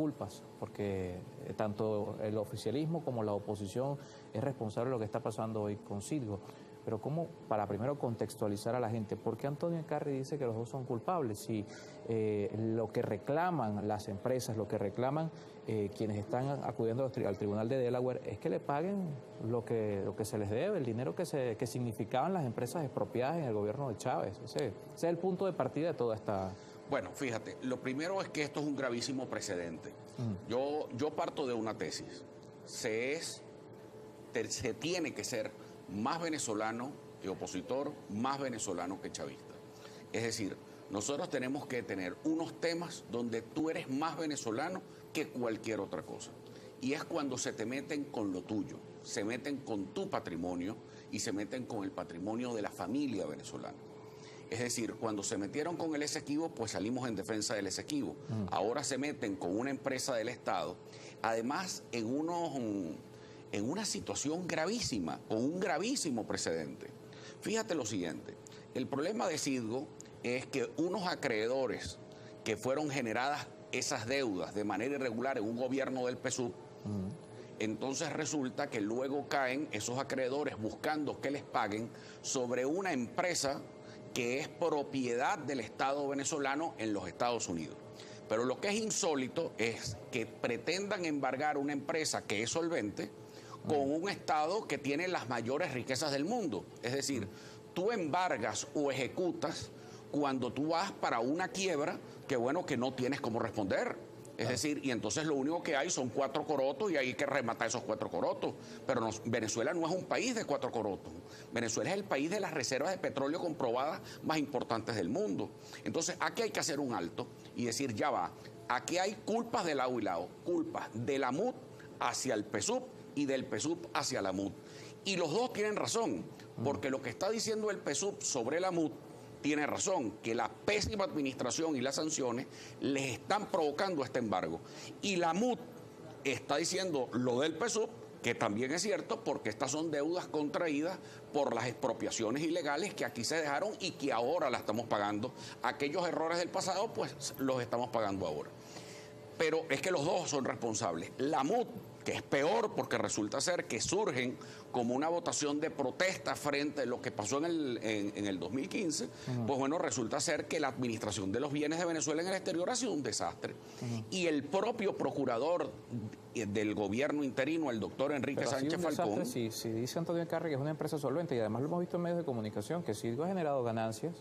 culpas, porque tanto el oficialismo como la oposición es responsable de lo que está pasando hoy con Citgo. Pero ¿cómo, para primero contextualizar a la gente, por qué Antonio Eccarri dice que los dos son culpables? Si lo que reclaman las empresas, lo que reclaman quienes están acudiendo al Tribunal de Delaware es que le paguen lo que se les debe, el dinero que significaban las empresas expropiadas en el gobierno de Chávez. Ese es el punto de partida de toda esta... Bueno, fíjate, lo primero es que esto es un gravísimo precedente. Yo parto de una tesis. Se tiene que ser más venezolano que opositor, más venezolano que chavista. Es decir, nosotros tenemos que tener unos temas donde tú eres más venezolano que cualquier otra cosa. Y es cuando se te meten con lo tuyo, se meten con tu patrimonio y se meten con el patrimonio de la familia venezolana. Es decir, cuando se metieron con el Esequibo, pues salimos en defensa del Esequibo. Ahora se meten con una empresa del Estado, además en una situación gravísima, con un gravísimo precedente. Fíjate lo siguiente, el problema de Citgo es que unos acreedores que fueron generadas esas deudas de manera irregular en un gobierno del PSUV, entonces resulta que luego caen esos acreedores buscando que les paguen sobre una empresa que es propiedad del Estado venezolano en los Estados Unidos. Pero lo que es insólito es que pretendan embargar una empresa que es solvente con un Estado que tiene las mayores riquezas del mundo. Es decir, tú embargas o ejecutas cuando tú vas para una quiebra que, bueno, que no tienes cómo responder. Es decir, y entonces lo único que hay son 4 corotos y hay que rematar esos 4 corotos. Pero Venezuela no es un país de 4 corotos. Venezuela es el país de las reservas de petróleo comprobadas más importantes del mundo. Entonces, aquí hay que hacer un alto y decir, ya va, aquí hay culpas de lado y lado, culpas de la MUD hacia el PSUV y del PSUV hacia la MUD. Y los dos tienen razón, porque lo que está diciendo el PSUV sobre la MUD tiene razón, que la pésima administración y las sanciones les están provocando este embargo. Y la MUD está diciendo lo del PSUV, que también es cierto, porque estas son deudas contraídas por las expropiaciones ilegales que aquí se dejaron y que ahora las estamos pagando. Aquellos errores del pasado, pues los estamos pagando ahora. Pero es que los dos son responsables. La MUD, que es peor porque resulta ser que surgen como una votación de protesta frente a lo que pasó en el 2015, pues bueno, resulta ser que la administración de los bienes de Venezuela en el exterior ha sido un desastre. Y el propio procurador del gobierno interino, el doctor Enrique Sánchez Falcón... Si dice Antonio Eccarri que es una empresa solvente, y además lo hemos visto en medios de comunicación, que Citgo ha generado ganancias.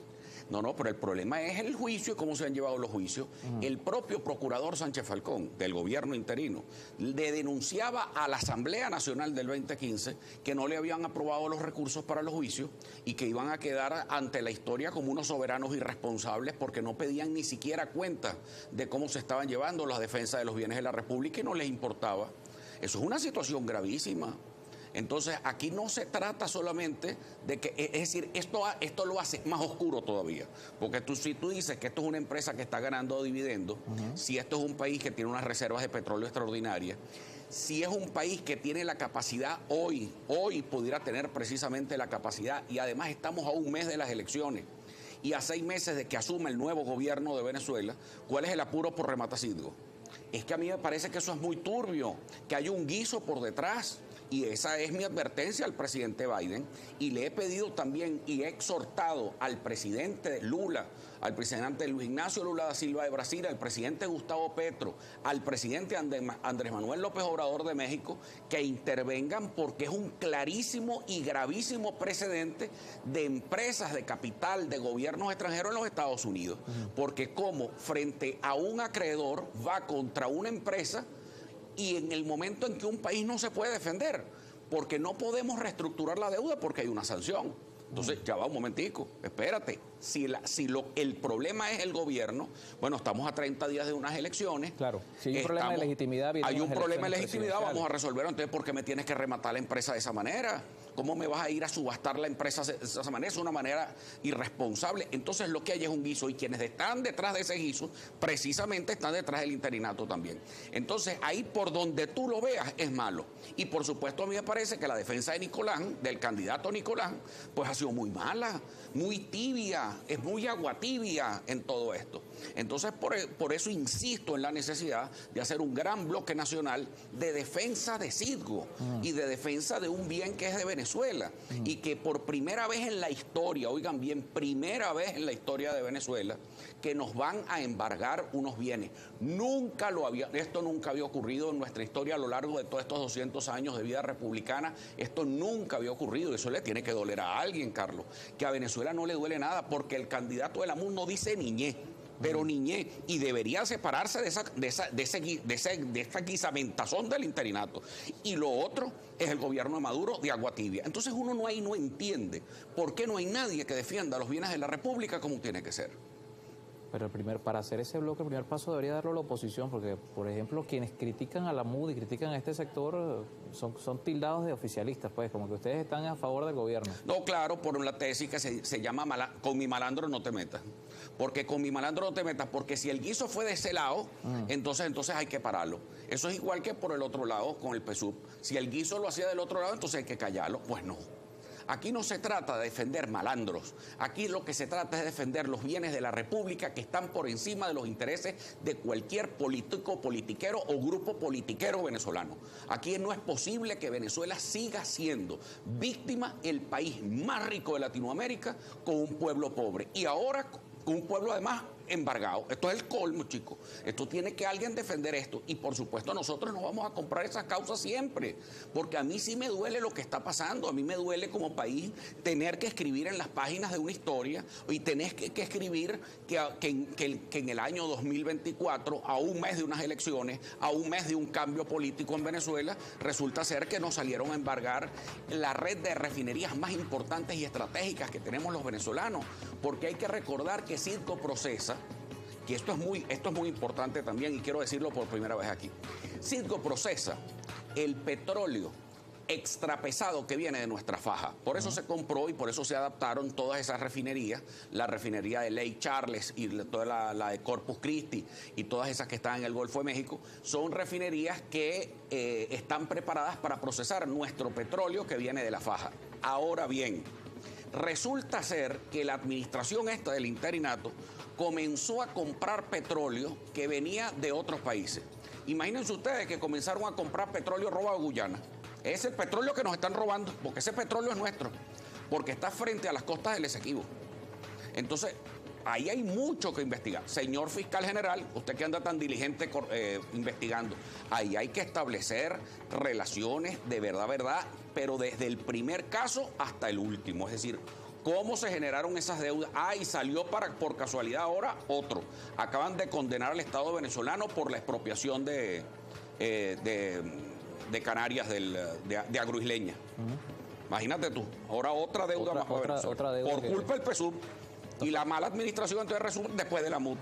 No, pero el problema es el juicio y cómo se han llevado los juicios. El propio procurador Sánchez Falcón, del gobierno interino, le denunciaba a la Asamblea Nacional del 2015 que no le habían aprobado los recursos para los juicios y que iban a quedar ante la historia como unos soberanos irresponsables porque no pedían ni siquiera cuenta de cómo se estaban llevando las defensas de los bienes de la República y no les importaba. Eso es una situación gravísima. Entonces, aquí no se trata solamente de que, es decir, esto lo hace más oscuro todavía, porque si tú dices que esto es una empresa que está ganando dividendos, si esto es un país que tiene unas reservas de petróleo extraordinarias, si es un país que tiene la capacidad hoy pudiera tener precisamente la capacidad, y además estamos a un mes de las elecciones y a 6 meses de que asuma el nuevo gobierno de Venezuela, ¿cuál es el apuro por rematar Citgo? Es que a mí me parece que eso es muy turbio, que hay un guiso por detrás. Y esa es mi advertencia al presidente Biden. Y le he pedido también y he exhortado al presidente Lula, al presidente Luis Ignacio Lula da Silva de Brasil, al presidente Gustavo Petro, al presidente Andrés Manuel López Obrador de México, que intervengan porque es un clarísimo y gravísimo precedente de empresas de capital de gobiernos extranjeros en los Estados Unidos. Porque como frente a un acreedor va contra una empresa y en el momento en que un país no se puede defender, porque no podemos reestructurar la deuda porque hay una sanción. Entonces, ya va un momentico, espérate. El problema es el gobierno, bueno, estamos a 30 días de unas elecciones. Claro, si hay un problema de legitimidad... Hay un problema de legitimidad, vamos a resolverlo. Entonces, ¿por qué me tienes que rematar la empresa de esa manera? ¿Cómo me vas a ir a subastar la empresa de esa manera? Es una manera irresponsable. Entonces, lo que hay es un guiso y quienes están detrás de ese guiso, precisamente están detrás del interinato también. Entonces, ahí por donde tú lo veas es malo. Y por supuesto, a mí me parece que la defensa de Nicolás, del candidato Nicolás, pues ha sido muy mala, muy tibia. es muy agua tibia en todo esto. Entonces, por eso insisto en la necesidad de hacer un gran bloque nacional de defensa de Citgo y de defensa de un bien que es de Venezuela y que por primera vez en la historia, oigan bien, primera vez en la historia de Venezuela, que nos van a embargar unos bienes. Esto nunca había ocurrido en nuestra historia a lo largo de todos estos 200 años de vida republicana. Esto nunca había ocurrido. Eso le tiene que doler a alguien, Carlos. Que a Venezuela no le duele nada porque el candidato de la MUD no dice niñez, pero niñez, y debería separarse de esta guisamentazón del interinato. Y lo otro es el gobierno de Maduro de agua tibia. Entonces uno no entiende por qué no hay nadie que defienda los bienes de la República como tiene que ser. Pero para hacer ese bloque, el primer paso debería darlo la oposición, porque, por ejemplo, quienes critican a la MUD y critican a este sector son tildados de oficialistas, pues, como que ustedes están a favor del gobierno. No, claro, por una tesis que se llama con mi malandro no te metas. Porque con mi malandro no te metas, porque si el guiso fue de ese lado, entonces hay que pararlo. Eso es igual que por el otro lado con el PSUV. Si el guiso lo hacía del otro lado, entonces hay que callarlo. Pues no. Aquí no se trata de defender malandros, aquí lo que se trata es defender los bienes de la República que están por encima de los intereses de cualquier político, politiquero o grupo politiquero venezolano. Aquí no es posible que Venezuela siga siendo víctima, el país más rico de Latinoamérica, con un pueblo pobre. Y ahora un pueblo además embargado. Esto es el colmo, chicos. Esto tiene que alguien defender esto. Y por supuesto nosotros nos vamos a comprar esas causas siempre. Porque a mí sí me duele lo que está pasando. A mí me duele como país tener que escribir en las páginas de una historia y tener que escribir que en el año 2024, a un mes de unas elecciones, a un mes de un cambio político en Venezuela, resulta ser que nos salieron a embargar la red de refinerías más importantes y estratégicas que tenemos los venezolanos. Porque hay que recordar que Citgo procesa, y esto es muy importante también, y quiero decirlo por primera vez aquí. Citgo procesa el petróleo extrapesado que viene de nuestra faja. Por eso se compró y por eso se adaptaron todas esas refinerías, la refinería de Lake Charles y toda la de Corpus Christi y todas esas que están en el Golfo de México, son refinerías que están preparadas para procesar nuestro petróleo que viene de la faja. Ahora bien, resulta ser que la administración esta del interinato comenzó a comprar petróleo que venía de otros países. Imagínense ustedes que comenzaron a comprar petróleo robado de Guyana. Es el petróleo que nos están robando, porque ese petróleo es nuestro, porque está frente a las costas del Esequibo. Entonces, ahí hay mucho que investigar. Señor fiscal general, usted que anda tan diligente investigando, ahí hay que establecer relaciones de verdad, pero desde el primer caso hasta el último. Es decir, cómo se generaron esas deudas. Y salió por casualidad ahora otro. Acaban de condenar al Estado venezolano por la expropiación de Canarias, de Agroisleña. Imagínate tú, ahora otra deuda más. Otra deuda por culpa del PSUV y la mala administración entonces resulta después de la MUD.